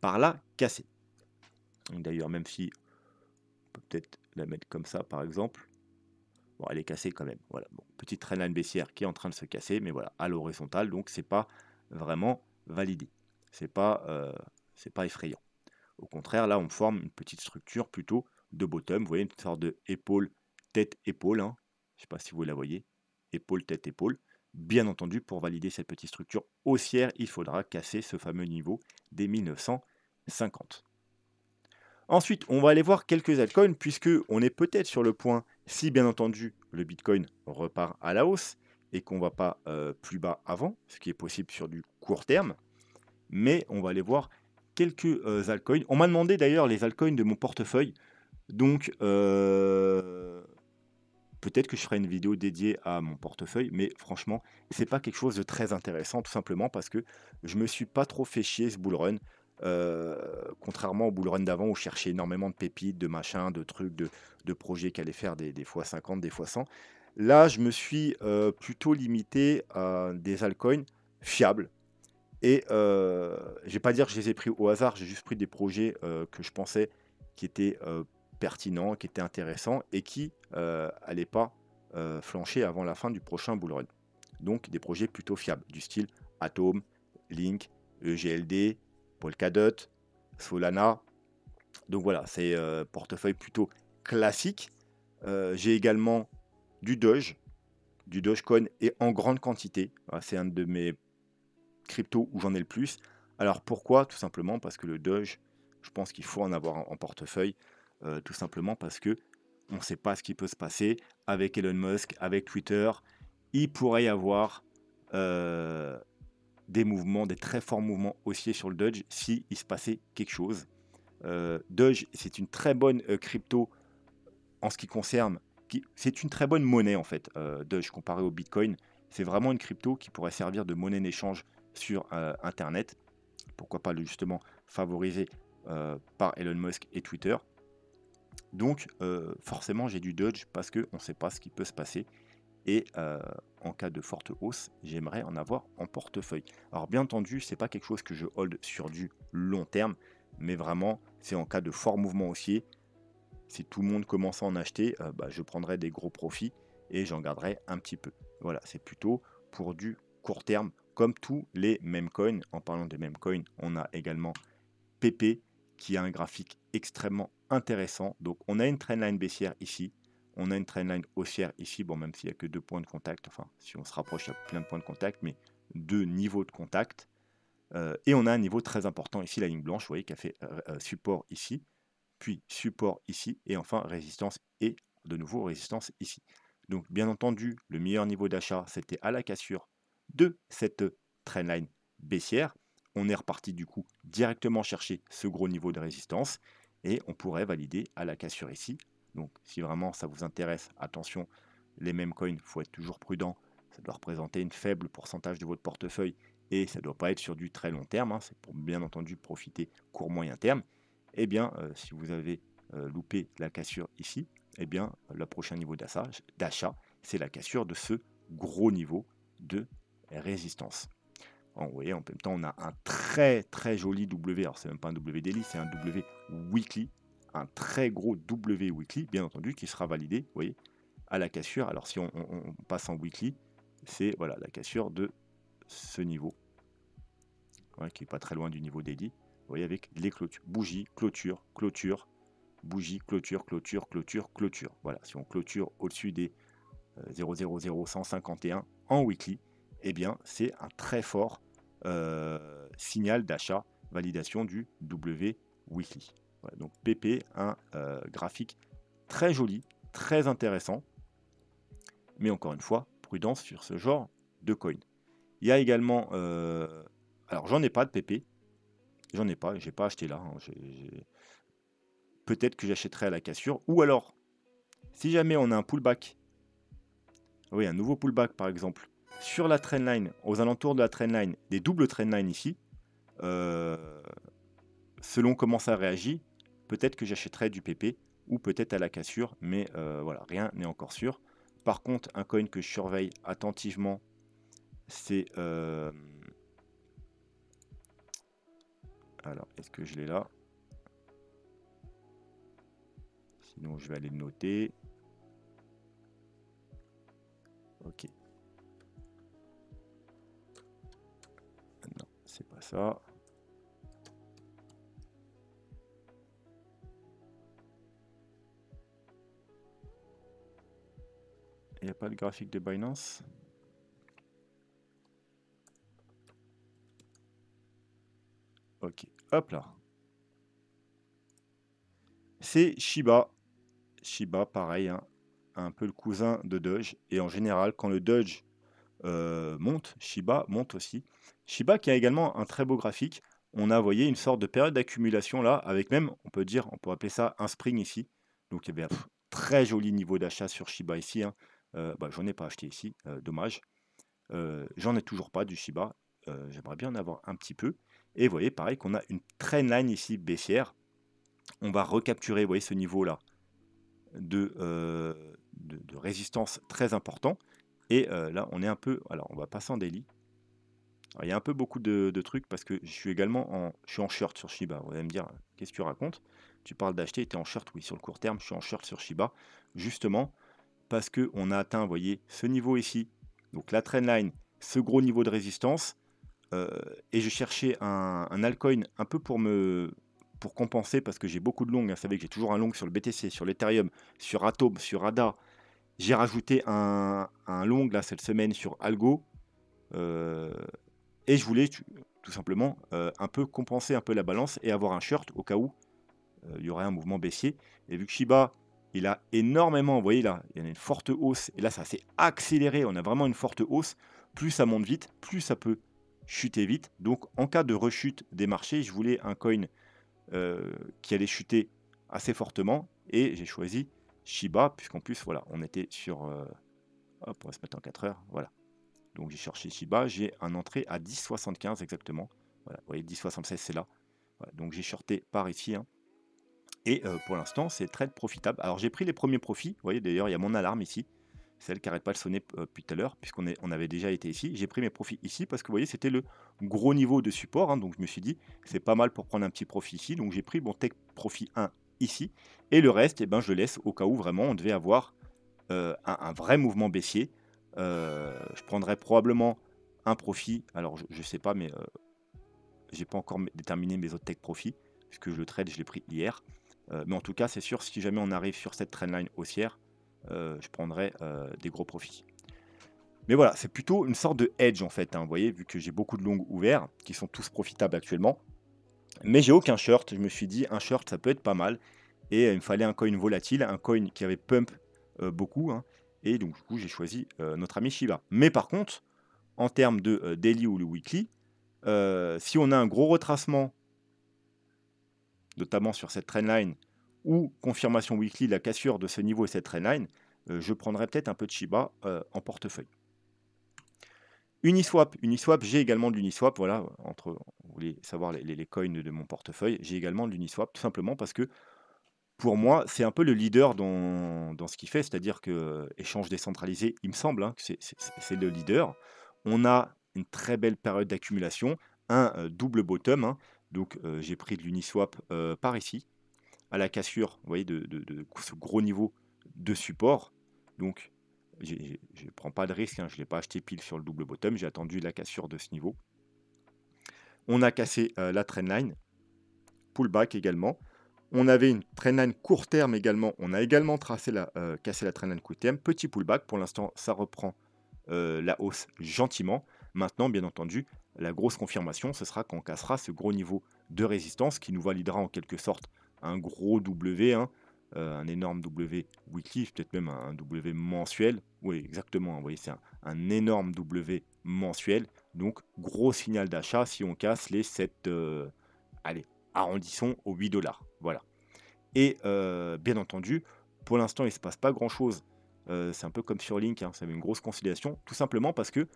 par la casser. D'ailleurs, même si on peut peut-être la mettre comme ça, par exemple. Bon, elle est cassée quand même. Voilà. Bon, petite trendline baissière qui est en train de se casser, mais voilà, à l'horizontale, donc c'est pas vraiment validé. C'est pas effrayant. Au contraire, là, on forme une petite structure plutôt de bottom. Vous voyez, une sorte de épaule, tête, épaule. Hein. Je ne sais pas si vous la voyez. Épaule, tête, épaule. Bien entendu, pour valider cette petite structure haussière, il faudra casser ce fameux niveau des 1950. Ensuite, on va aller voir quelques altcoins puisque on est peut-être sur le point, si bien entendu le Bitcoin repart à la hausse et qu'on ne va pas plus bas avant, ce qui est possible sur du court terme, mais on va aller voir quelques altcoins. On m'a demandé d'ailleurs les altcoins de mon portefeuille, donc peut-être que je ferai une vidéo dédiée à mon portefeuille, mais franchement, c'est pas quelque chose de très intéressant, tout simplement parce que je me suis pas trop fait chier ce bull run. Contrairement au bull run d'avant où je cherchais énormément de pépites, de machins, de trucs, de projets qui allaient faire des fois 50, des fois 100. Là, je me suis plutôt limité à des altcoins fiables. Et je vais pas dire que je les ai pris au hasard, j'ai juste pris des projets que je pensais qui étaient pertinents, qui étaient intéressants et qui allaient pas flancher avant la fin du prochain bull run. Donc des projets plutôt fiables, du style Atom, Link, EGLD, Polkadot, Solana. Donc voilà, c'est portefeuille plutôt classique. J'ai également du Dogecoin et en grande quantité. Voilà, c'est un de mes cryptos où j'en ai le plus. Alors pourquoi? Tout simplement parce que le Doge, je pense qu'il faut en avoir en portefeuille. Tout simplement parce que on ne sait pas ce qui peut se passer avec Elon Musk, avec Twitter. Il pourrait y avoir des mouvements, des très forts mouvements haussiers sur le Doge si il se passait quelque chose. Doge, c'est une très bonne crypto en ce qui concerne, c'est une très bonne monnaie en fait, Doge comparé au Bitcoin. C'est vraiment une crypto qui pourrait servir de monnaie d'échange sur Internet. Pourquoi pas justement favorisé par Elon Musk et Twitter. Donc forcément j'ai du Doge parce qu'on ne sait pas ce qui peut se passer. Et en cas de forte hausse, j'aimerais en avoir en portefeuille. Alors bien entendu, c'est pas quelque chose que je hold sur du long terme, mais vraiment, c'est en cas de fort mouvement haussier. Si tout le monde commence à en acheter, je prendrai des gros profits et j'en garderai un petit peu. Voilà, c'est plutôt pour du court terme, comme tous les meme coins. En parlant des meme coins, on a également PP qui a un graphique extrêmement intéressant. Donc on a une trendline baissière ici, on a une trendline haussière ici, bon même s'il n'y a que 2 points de contact, enfin si on se rapproche il y a plein de points de contact, mais 2 niveaux de contact. Et on a un niveau très important ici, la ligne blanche, vous voyez, qui a fait support ici, puis support ici, et enfin résistance et de nouveau résistance ici. Donc bien entendu, le meilleur niveau d'achat, c'était à la cassure de cette trendline baissière. On est reparti du coup directement chercher ce gros niveau de résistance et on pourrait valider à la cassure ici. Donc si vraiment ça vous intéresse, attention, les mêmes coins, il faut être toujours prudent. Ça doit représenter une faible pourcentage de votre portefeuille et ça ne doit pas être sur du très long terme. Hein. C'est pour bien entendu profiter court moyen terme. Eh bien, si vous avez loupé la cassure ici, eh bien, le prochain niveau d'achat, c'est la cassure de ce gros niveau de résistance. Vous voyez, en même temps, on a un très très joli W. Alors, c'est même pas un W daily, c'est un W weekly. Un très gros W weekly, bien entendu, qui sera validé, vous voyez, à la cassure. Alors, si on passe en weekly, c'est voilà, la cassure de ce niveau, ouais, qui n'est pas très loin du niveau daily. Vous voyez, avec les clôtures, bougie, clôture, clôture, bougie, clôture, clôture, clôture, clôture. Voilà, si on clôture au-dessus des 0,00151 en weekly, eh bien, c'est un très fort signal d'achat, validation du W weekly. Voilà, donc PP, un graphique très joli, très intéressant, mais encore une fois, prudence sur ce genre de coin. Il y a également, alors j'en ai pas de PP, j'en ai pas, j'ai pas acheté là, hein, peut-être que j'achèterai à la cassure, ou alors, si jamais on a un pullback, oui, un nouveau pullback par exemple, sur la trendline, aux alentours de la trendline, des doubles trendlines ici, selon comment ça réagit, peut-être que j'achèterai du PP ou peut-être à la cassure, mais voilà, rien n'est encore sûr. Par contre, un coin que je surveille attentivement, c'est... alors, est-ce que je l'ai là? Sinon, je vais aller le noter. Ok. Non, c'est pas ça. Il n'y a pas le graphique de Binance? Ok, hop là. C'est Shiba. Shiba, pareil, hein, un peu le cousin de Doge. Et en général, quand le Doge monte, Shiba monte aussi. Shiba qui a également un très beau graphique. On a, vous voyez, une sorte de période d'accumulation là, avec même, on peut dire, on pourrait appeler ça un spring ici. Donc il y avait un très joli niveau d'achat sur Shiba ici, hein. Bah, j'en ai pas acheté ici, dommage. J'en ai toujours pas du Shiba. J'aimerais bien en avoir un petit peu. Et vous voyez, pareil, qu'on a une trendline ici baissière. On va recapturer, vous voyez, ce niveau-là de résistance très important. Et là, on est un peu... Alors, on va passer en daily. Alors, il y a un peu beaucoup de trucs parce que je suis également je suis en short sur Shiba. Vous allez me dire, qu'est-ce que tu racontes? Tu parles d'acheter, tu es en short? Oui, sur le court terme, je suis en short sur Shiba. Justement, parce qu'on a atteint, vous voyez, ce niveau ici. Donc la trendline, ce gros niveau de résistance. Et je cherchais un altcoin un peu pour compenser parce que j'ai beaucoup de longs. Vous savez que j'ai toujours un long sur le BTC, sur l'Ethereum, sur Atom, sur ADA. J'ai rajouté un long là cette semaine sur Algo. Et je voulais tout simplement un peu compenser un peu la balance et avoir un short au cas où il y aurait un mouvement baissier. Et vu que Shiba, il a énormément, vous voyez là, il y a une forte hausse. Et là, ça s'est accéléré. On a vraiment une forte hausse. Plus ça monte vite, plus ça peut chuter vite. Donc, en cas de rechute des marchés, je voulais un coin qui allait chuter assez fortement. Et j'ai choisi Shiba, puisqu'en plus, voilà, on était sur... hop, on va se mettre en 4 heures. Voilà. Donc, j'ai cherché Shiba. J'ai un entrée à 10,75 exactement. Voilà, vous voyez, 10,76, c'est là. Voilà, donc, j'ai shorté par ici, hein. Et pour l'instant, c'est très profitable. Alors, j'ai pris les premiers profits. Vous voyez, d'ailleurs, il y a mon alarme ici. Celle qui n'arrête pas de sonner depuis tout à l'heure, puisqu'on avait déjà été ici. J'ai pris mes profits ici parce que vous voyez, c'était le gros niveau de support, hein. Donc, je me suis dit, c'est pas mal pour prendre un petit profit ici. Donc, j'ai pris mon take profit 1 ici. Et le reste, eh ben, je le laisse au cas où vraiment on devait avoir un vrai mouvement baissier. Je prendrais probablement un profit. Alors, je ne sais pas, mais j'ai pas encore déterminé mes autres take profits, puisque je le trade, je l'ai pris hier. Mais en tout cas, c'est sûr, si jamais on arrive sur cette trendline haussière, je prendrai des gros profits. Mais voilà, c'est plutôt une sorte de hedge en fait, hein, vous voyez, vu que j'ai beaucoup de longs ouverts, qui sont tous profitables actuellement. Mais j'ai aucun short, je me suis dit, un short, ça peut être pas mal. Et il me fallait un coin volatile, un coin qui avait pump beaucoup, hein. Et donc, du coup, j'ai choisi notre ami Shiba. Mais par contre, en termes de daily ou le weekly, si on a un gros retracement, notamment sur cette trendline, ou confirmation weekly, la cassure de ce niveau et cette trendline, je prendrais peut-être un peu de Shiba en portefeuille. Uniswap, j'ai également de l'Uniswap, voilà, vous voulez savoir les coins de mon portefeuille, j'ai également de l'Uniswap, tout simplement parce que pour moi, c'est un peu le leader dans ce qu'il fait, c'est-à-dire que échange décentralisé, il me semble, hein, que c'est le leader. On a une très belle période d'accumulation, un double bottom, hein. Donc j'ai pris de l'Uniswap par ici, à la cassure, vous voyez, de ce gros niveau de support. Donc je ne prends pas de risque, hein, je ne l'ai pas acheté pile sur le double bottom, j'ai attendu la cassure de ce niveau. On a cassé la trendline, pullback également. On avait une trendline court terme également. On a également cassé la trendline court terme. Petit pullback. Pour l'instant, ça reprend la hausse gentiment. Maintenant, bien entendu, la grosse confirmation, ce sera quand on cassera ce gros niveau de résistance qui nous validera en quelque sorte un gros W, hein, un énorme W weekly, peut-être même un W mensuel. Oui, exactement. Vous voyez, c'est un énorme W mensuel. Donc, gros signal d'achat si on casse les 7... allez, arrondissons aux 8 $. Voilà. Et bien entendu, pour l'instant, il ne se passe pas grand-chose. C'est un peu comme sur Link, hein, ça avait une grosse consolidation, tout simplement parce que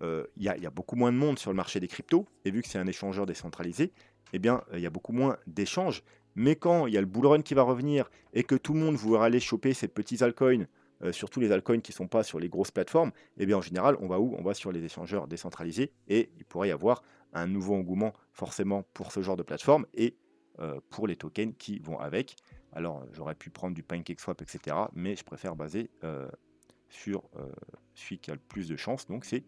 il y a beaucoup moins de monde sur le marché des cryptos, et vu que c'est un échangeur décentralisé, eh bien, il y a beaucoup moins d'échanges. Mais quand il y a le bull run qui va revenir et que tout le monde voudra aller choper ces petits altcoins, surtout les altcoins qui ne sont pas sur les grosses plateformes, eh bien, en général, on va où? On va sur les échangeurs décentralisés, et il pourrait y avoir un nouveau engouement forcément pour ce genre de plateforme et pour les tokens qui vont avec. Alors, j'aurais pu prendre du PancakeSwap, etc., mais je préfère baser sur celui qui a le plus de chance, donc c'est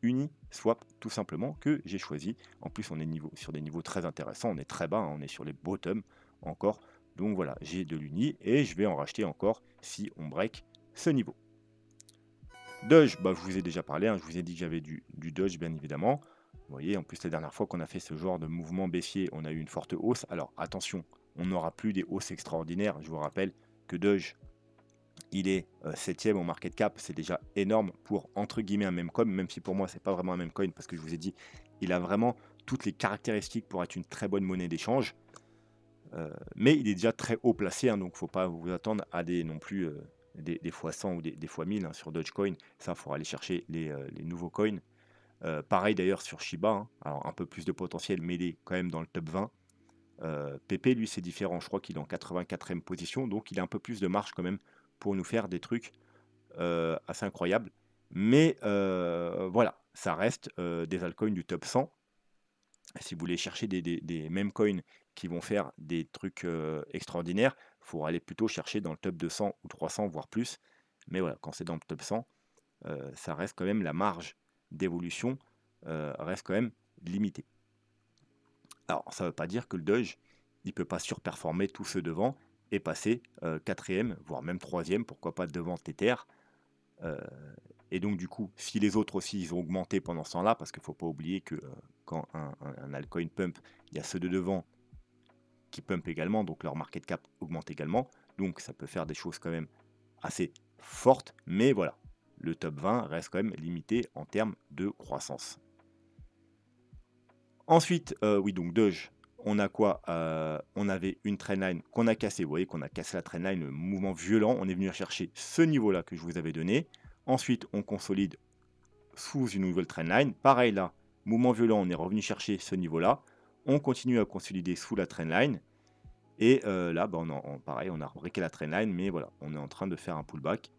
Uniswap tout simplement que j'ai choisi. En plus, on est sur des niveaux très intéressants, on est très bas, hein, on est sur les bottoms encore. Donc voilà, j'ai de l'Uni et je vais en racheter encore si on break ce niveau. Doge, bah, je vous ai déjà parlé, hein, je vous ai dit que j'avais du Doge bien évidemment. Vous voyez, en plus, la dernière fois qu'on a fait ce genre de mouvement baissier, on a eu une forte hausse. Alors attention, on n'aura plus des hausses extraordinaires. Je vous rappelle que Doge, il est 7e au market cap. C'est déjà énorme pour, entre guillemets, un meme coin, même si pour moi, c'est pas vraiment un meme coin parce que je vous ai dit, il a vraiment toutes les caractéristiques pour être une très bonne monnaie d'échange. Mais il est déjà très haut placé, hein, donc il ne faut pas vous attendre à des non plus des fois 100 ou des fois 1000 hein, sur Dogecoin. Ça, il faudra aller chercher les nouveaux coins. Pareil d'ailleurs sur Shiba, hein. Alors un peu plus de potentiel, mais il est quand même dans le top 20. PP, lui, c'est différent. Je crois qu'il est en 84e position, donc il a un peu plus de marge quand même pour nous faire des trucs assez incroyables. Mais voilà, ça reste des altcoins du top 100. Si vous voulez chercher des meme coins qui vont faire des trucs extraordinaires, il faut aller plutôt chercher dans le top 200 ou 300, voire plus. Mais voilà, quand c'est dans le top 100, ça reste quand même la marge d'évolution reste quand même limitée. Alors, ça ne veut pas dire que le Doge, il ne peut pas surperformer tous ceux devant et passer 4e, voire même 3e, pourquoi pas devant Tether. Et donc, du coup, si les autres aussi, ils ont augmenté pendant ce temps-là, parce qu'il ne faut pas oublier que quand un altcoin pump, il y a ceux de devant qui pump également, donc leur market cap augmente également. Donc, ça peut faire des choses quand même assez fortes, mais voilà, le top 20 reste quand même limité en termes de croissance. Ensuite, oui, donc Doge, on a quoi on avait une trendline qu'on a cassée. Vous voyez qu'on a cassé la trendline, le mouvement violent. On est venu chercher ce niveau-là que je vous avais donné. Ensuite, on consolide sous une nouvelle trendline. Pareil là, mouvement violent, on est revenu chercher ce niveau-là. On continue à consolider sous la trendline. Et là, bah, pareil, on a breaké la trendline, mais voilà, on est en train de faire un pullback.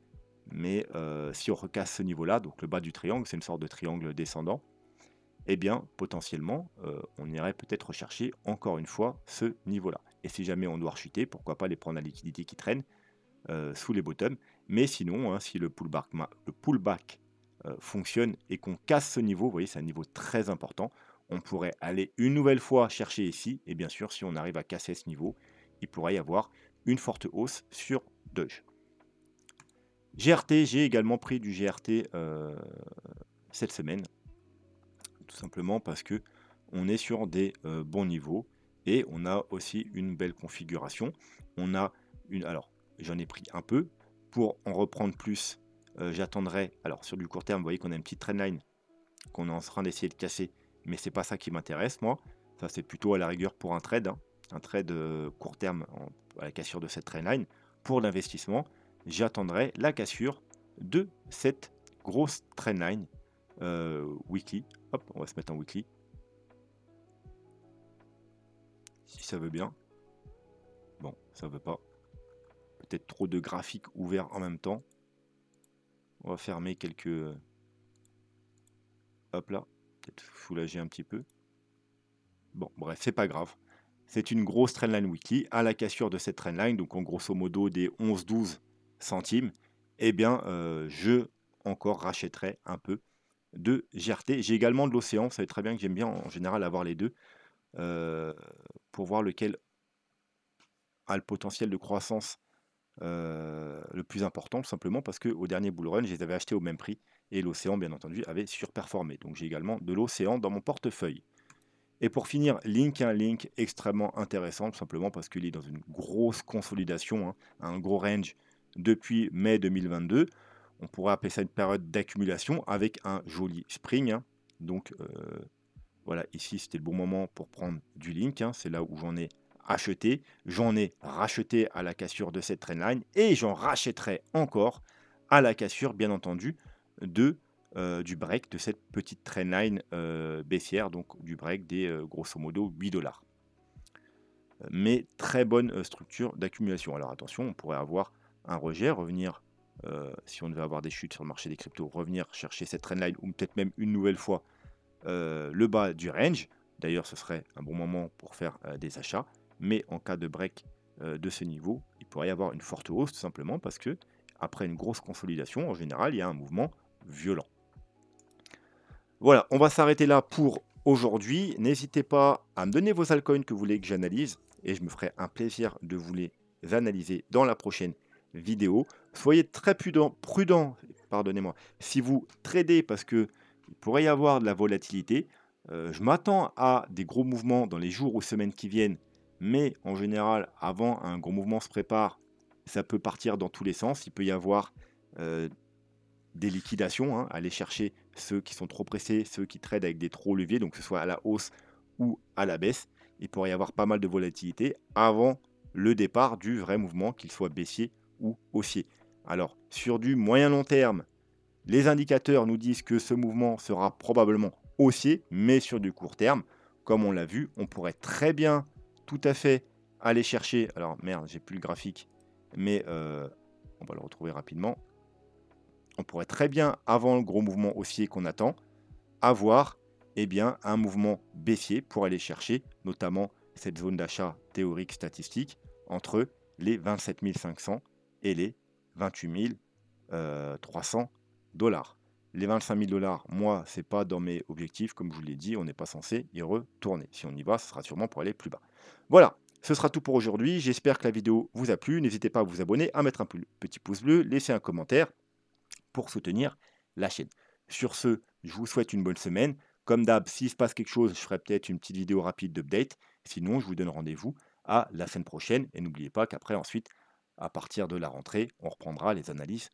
Mais si on recasse ce niveau-là, donc le bas du triangle, c'est une sorte de triangle descendant, eh bien, potentiellement, on irait peut-être rechercher encore une fois ce niveau-là. Et si jamais on doit rechuter, pourquoi pas les prendre la liquidité qui traîne sous les bottoms. Mais sinon, hein, si le pullback fonctionne et qu'on casse ce niveau, vous voyez, c'est un niveau très important, on pourrait aller une nouvelle fois chercher ici. Et bien sûr, si on arrive à casser ce niveau, il pourrait y avoir une forte hausse sur Doge. GRT, j'ai également pris du GRT cette semaine. Tout simplement parce que on est sur des bons niveaux et on a aussi une belle configuration. On a alors j'en ai pris un peu pour en reprendre plus. J'attendrai. Alors sur du court terme, vous voyez qu'on a une petite trendline qu'on est en train d'essayer de casser, mais c'est pas ça qui m'intéresse moi. Ça c'est plutôt à la rigueur pour un trade, hein. Un trade court terme à la cassure de cette trendline. Pour l'investissement, j'attendrai la cassure de cette grosse trendline weekly. Hop, on va se mettre en weekly. Si ça veut bien. Bon, ça veut pas. Peut-être trop de graphiques ouverts en même temps. On va fermer quelques... Hop là. Peut-être soulager un petit peu. Bon, bref, c'est pas grave. C'est une grosse trendline weekly. À la cassure de cette trendline, donc en grosso modo des 11-12 centimes, eh bien, je encore rachèterai un peu de GRT. J'ai également de l'océan. Vous savez très bien que j'aime bien en général avoir les deux. Pour voir lequel a le potentiel de croissance le plus important, tout simplement parce qu'au dernier bull run, je les avais achetés au même prix et l'océan, bien entendu, avait surperformé. Donc j'ai également de l'océan dans mon portefeuille. Et pour finir, Link, un Link extrêmement intéressant, tout simplement parce qu'il est dans une grosse consolidation, hein, un gros range depuis mai 2022. On pourrait appeler ça une période d'accumulation avec un joli spring, hein. Donc voilà, ici c'était le bon moment pour prendre du Link, hein. C'est là où j'en ai acheté. J'en ai racheté à la cassure de cette trendline et j'en rachèterai encore à la cassure, bien entendu, du break de cette petite trendline baissière, donc du break des grosso modo 8 $. Mais très bonne structure d'accumulation. Alors attention, on pourrait avoir un rejet, revenir, si on devait avoir des chutes sur le marché des cryptos, revenir chercher cette trendline ou peut-être même une nouvelle fois le bas du range. D'ailleurs, ce serait un bon moment pour faire des achats. Mais en cas de break de ce niveau, il pourrait y avoir une forte hausse tout simplement parce que après une grosse consolidation, en général, il y a un mouvement violent. Voilà, on va s'arrêter là pour aujourd'hui. N'hésitez pas à me donner vos altcoins que vous voulez que j'analyse et je me ferai un plaisir de vous les analyser dans la prochaine vidéo. Soyez très prudent, pardonnez-moi, si vous tradez parce que il pourrait y avoir de la volatilité. Je m'attends à des gros mouvements dans les jours ou semaines qui viennent, mais en général, avant un gros mouvement se prépare, ça peut partir dans tous les sens. Il peut y avoir, heu, des liquidations, hein, aller chercher ceux qui sont trop pressés, ceux qui tradent avec des trop leviers, donc que ce soit à la hausse ou à la baisse. Il pourrait y avoir pas mal de volatilité avant le départ du vrai mouvement, qu'il soit baissier ou haussier. Alors, sur du moyen long terme, les indicateurs nous disent que ce mouvement sera probablement haussier, mais sur du court terme, comme on l'a vu, on pourrait très bien, tout à fait, aller chercher. Alors merde, j'ai plus le graphique, mais on va le retrouver rapidement. On pourrait très bien, avant le gros mouvement haussier qu'on attend, avoir eh bien, un mouvement baissier pour aller chercher notamment cette zone d'achat théorique statistique entre les 27 500 et les 28 300 dollars. Les 25 000 dollars, moi, c'est pas dans mes objectifs, comme je vous l'ai dit, on n'est pas censé y retourner. Si on y va, ce sera sûrement pour aller plus bas. Voilà, ce sera tout pour aujourd'hui. J'espère que la vidéo vous a plu. N'hésitez pas à vous abonner, à mettre un petit pouce bleu, laisser un commentaire pour soutenir la chaîne. Sur ce, je vous souhaite une bonne semaine. Comme d'hab, s'il se passe quelque chose, je ferai peut-être une petite vidéo rapide d'update. Sinon, je vous donne rendez-vous à la semaine prochaine. Et n'oubliez pas qu'après, ensuite, à partir de la rentrée, on reprendra les analyses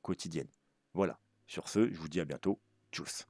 quotidiennes. Voilà. Sur ce, je vous dis à bientôt. Tchuss.